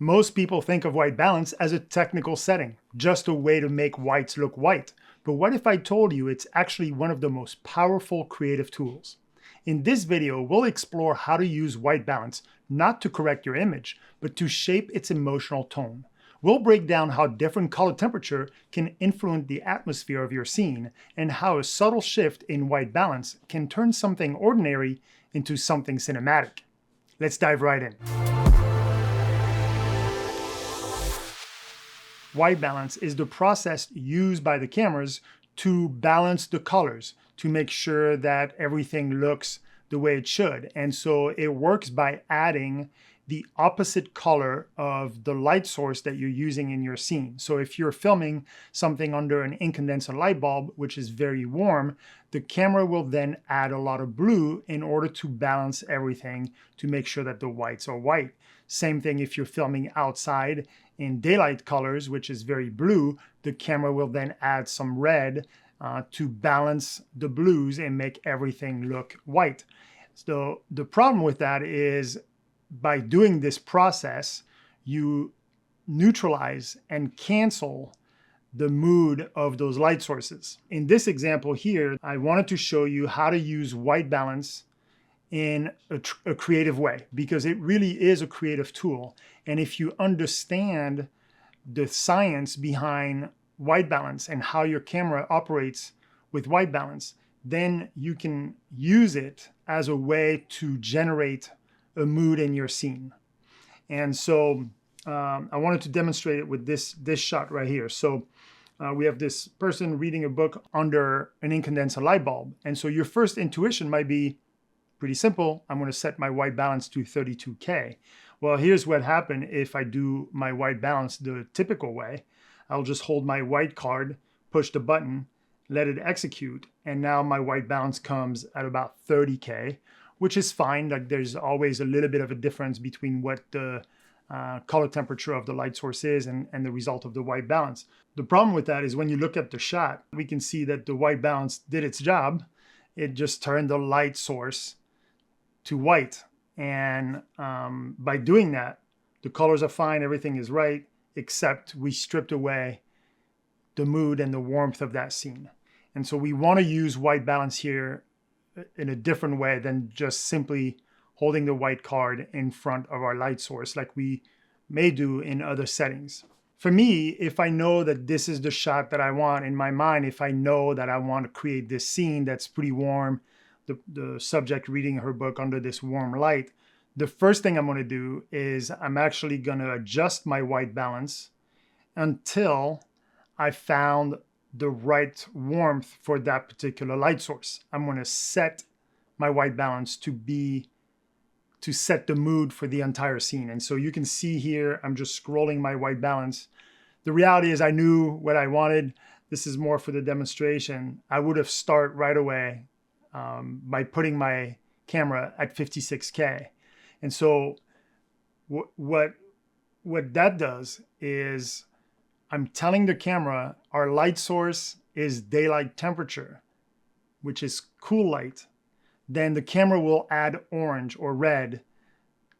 Most people think of white balance as a technical setting, just a way to make whites look white. But what if I told you it's actually one of the most powerful creative tools? In this video, we'll explore how to use white balance not to correct your image, but to shape its emotional tone. We'll break down how different color temperature can influence the atmosphere of your scene and how a subtle shift in white balance can turn something ordinary into something cinematic. Let's dive right in. White balance is the process used by the cameras to balance the colors, to make sure that everything looks the way it should. And so it works by adding the opposite color of the light source that you're using in your scene. So if you're filming something under an incandescent light bulb, which is very warm, the camera will then add a lot of blue in order to balance everything to make sure that the whites are white. Same thing if you're filming outside in daylight colors, which is very blue, the camera will then add some red to balance the blues and make everything look white. So the problem with that is by doing this process, you neutralize and cancel the mood of those light sources. In this example here, I wanted to show you how to use white balance in a creative way, because it really is a creative tool. And if you understand the science behind white balance and how your camera operates with white balance, then you can use it as a way to generate a mood in your scene. And so I wanted to demonstrate it with this shot right here. So we have this person reading a book under an incandescent light bulb. And so your first intuition might be pretty simple. I'm going to set my white balance to 32K. Well, here's what happened if I do my white balance the typical way. I'll just hold my white card, push the button, let it execute, and now my white balance comes at about 30K, which is fine. Like, there's always a little bit of a difference between what the color temperature of the light source is and the result of the white balance. The problem with that is when you look at the shot, we can see that the white balance did its job. It just turned the light source to white. And by doing that, the colors are fine, everything is right, except we stripped away the mood and the warmth of that scene. And so we want to use white balance here in a different way than just simply holding the white card in front of our light source like we may do in other settings. For me, if I know that this is the shot that I want in my mind, if I know that I want to create this scene that's pretty warm, the subject reading her book under this warm light, the first thing I'm going to do is I'm actually going to adjust my white balance until I found the right warmth for that particular light source. I'm going to set my white balance to set the mood for the entire scene. And so you can see here, I'm just scrolling my white balance. The reality is I knew what I wanted. This is more for the demonstration. I would have started right away by putting my camera at 56K. And so what that does is I'm telling the camera our light source is daylight temperature, which is cool light. Then the camera will add orange or red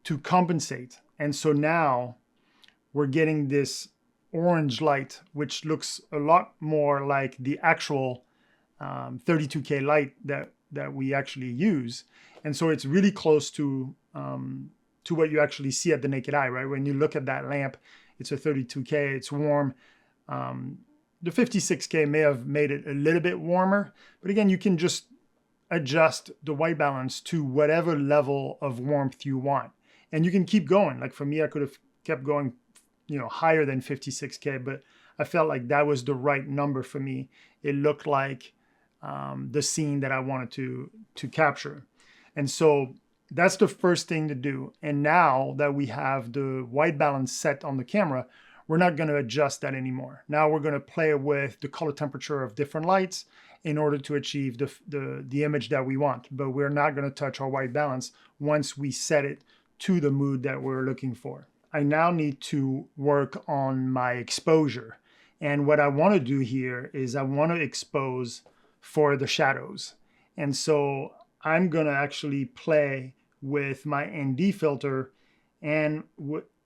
to compensate. And so now we're getting this orange light, which looks a lot more like the actual 32K light that we actually use. And so it's really close to what you actually see at the naked eye, right? When you look at that lamp, it's a 32K, it's warm. The 56K may have made it a little bit warmer, but again, you can just adjust the white balance to whatever level of warmth you want. And you can keep going. Like for me, I could have kept going, higher than 56K, but I felt like that was the right number for me. It looked like the scene that I wanted to capture. And so that's the first thing to do. And now that we have the white balance set on the camera, we're not going to adjust that anymore. Now we're going to play with the color temperature of different lights in order to achieve the image that we want. But we're not going to touch our white balance once we set it to the mood that we're looking for. I now need to work on my exposure. And what I want to do here is I want to expose for the shadows. And so I'm going to actually play with my ND filter and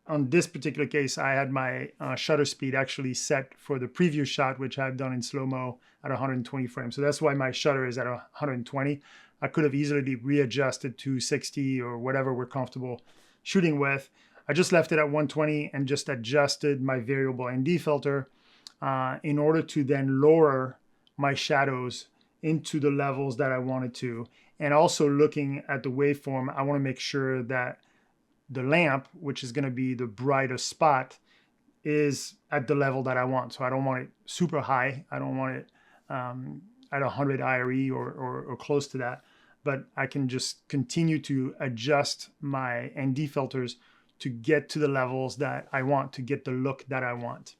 on this particular case, I had my shutter speed actually set for the previous shot, which I've done in slow-mo at 120 frames. So that's why my shutter is at 120. I could have easily readjusted to 60 or whatever we're comfortable shooting with. I just left it at 120 and just adjusted my variable ND filter in order to then lower my shadows into the levels that I wanted to. And also looking at the waveform, I want to make sure that the lamp, which is going to be the brightest spot, is at the level that I want. So I don't want it super high. I don't want it at 100 IRE or close to that. But I can just continue to adjust my ND filters to get to the levels that I want, to get the look that I want.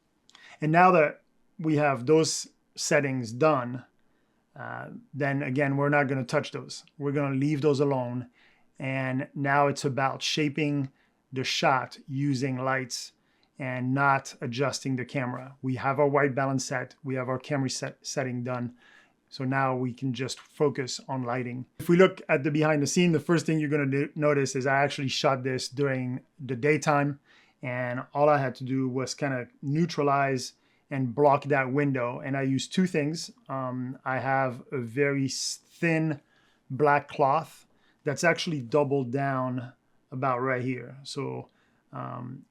And now that we have those settings done, then again, we're not going to touch those. We're going to leave those alone. And now it's about shaping the shot using lights and not adjusting the camera. We have our white balance set. We have our camera setting done. So now we can just focus on lighting. If we look at the behind the scene, the first thing you're going to notice is I actually shot this during the daytime. And all I had to do was kind of neutralize and block that window. And I used two things. I have a very thin black cloth that's actually doubled down about right here. So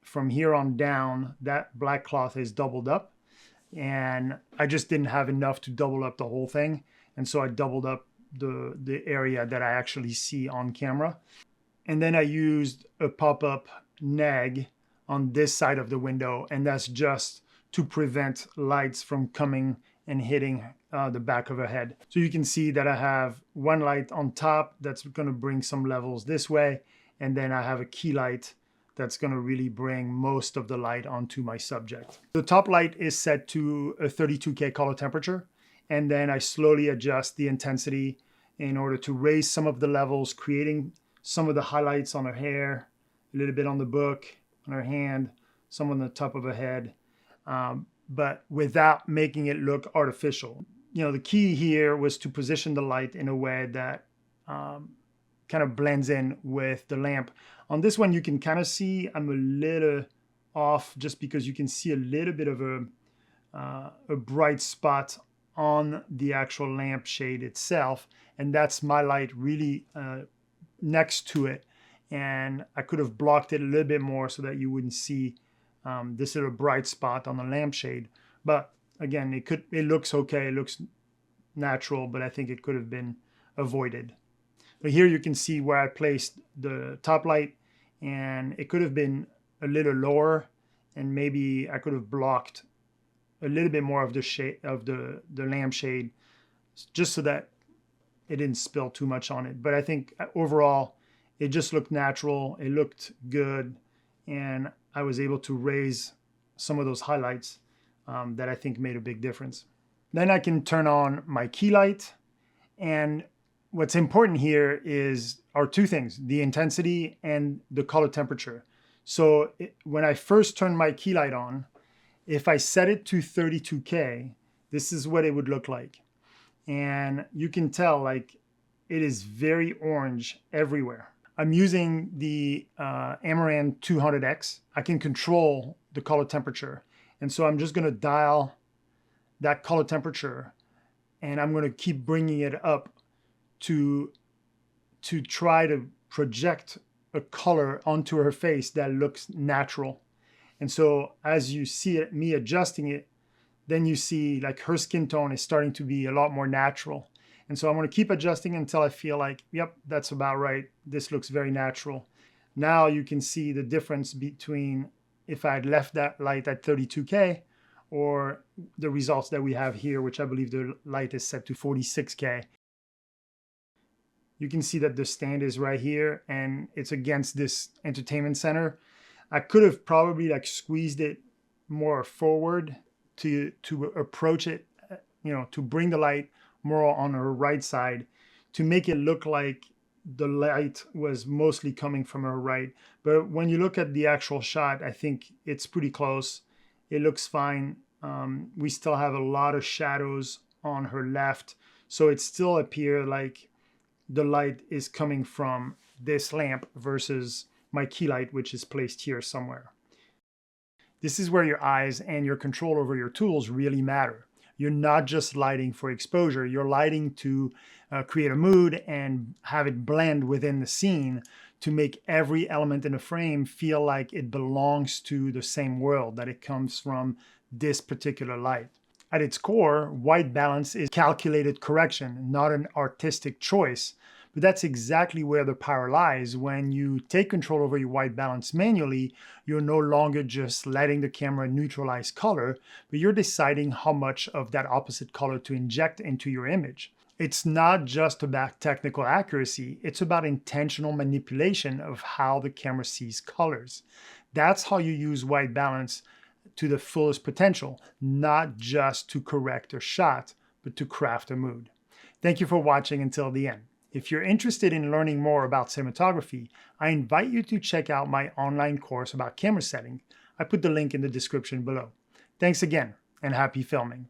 from here on down, that black cloth is doubled up. And I just didn't have enough to double up the whole thing. And so I doubled up the area that I actually see on camera. And then I used a pop-up neg on this side of the window. And that's just to prevent lights from coming and hitting the back of her head. So you can see that I have one light on top that's going to bring some levels this way. And then I have a key light that's going to really bring most of the light onto my subject. The top light is set to a 32K color temperature. And then I slowly adjust the intensity in order to raise some of the levels, creating some of the highlights on her hair, a little bit on the book, on her hand, some on the top of her head. But without making it look artificial. You know, the key here was to position the light in a way that kind of blends in with the lamp. On this one, you can kind of see I'm a little off just because you can see a little bit of a bright spot on the actual lamp shade itself. And that's my light really next to it. And I could have blocked it a little bit more so that you wouldn't see this little bright spot on the lampshade. But again, it looks okay, it looks natural, but I think it could have been avoided. But here you can see where I placed the top light, and it could have been a little lower, and maybe I could have blocked a little bit more of the shade of the lampshade, just so that it didn't spill too much on it. But I think overall, it just looked natural, it looked good, and I was able to raise some of those highlights that I think made a big difference. Then I can turn on my key light. And what's important here are two things, the intensity and the color temperature. So when I first turned my key light on, if I set it to 32K, this is what it would look like. And you can tell like it is very orange everywhere. I'm using the Amaran 200X. I can control the color temperature. And so I'm just going to dial that color temperature, and I'm going to keep bringing it up to try to project a color onto her face that looks natural. And so as you see it, me adjusting it, then you see like her skin tone is starting to be a lot more natural. And so I'm going to keep adjusting until I feel like, yep, that's about right. This looks very natural. Now you can see the difference between if I had left that light at 32K or the results that we have here, which I believe the light is set to 46K. You can see that the stand is right here and it's against this entertainment center. I could have probably like squeezed it more forward to approach it, you know, to bring the light more on her right side to make it look like the light was mostly coming from her right. But when you look at the actual shot, I think it's pretty close. It looks fine. We still have a lot of shadows on her left. So it still appears like the light is coming from this lamp versus my key light, which is placed here somewhere. This is where your eyes and your control over your tools really matter. You're not just lighting for exposure, you're lighting to create a mood and have it blend within the scene to make every element in the frame feel like it belongs to the same world, that it comes from this particular light. At its core, white balance is calculated correction, not an artistic choice. But that's exactly where the power lies. When you take control over your white balance manually, you're no longer just letting the camera neutralize color, but you're deciding how much of that opposite color to inject into your image. It's not just about technical accuracy, it's about intentional manipulation of how the camera sees colors. That's how you use white balance to the fullest potential, not just to correct a shot, but to craft a mood. Thank you for watching until the end. If you're interested in learning more about cinematography, I invite you to check out my online course about camera setting. I put the link in the description below. Thanks again, and happy filming.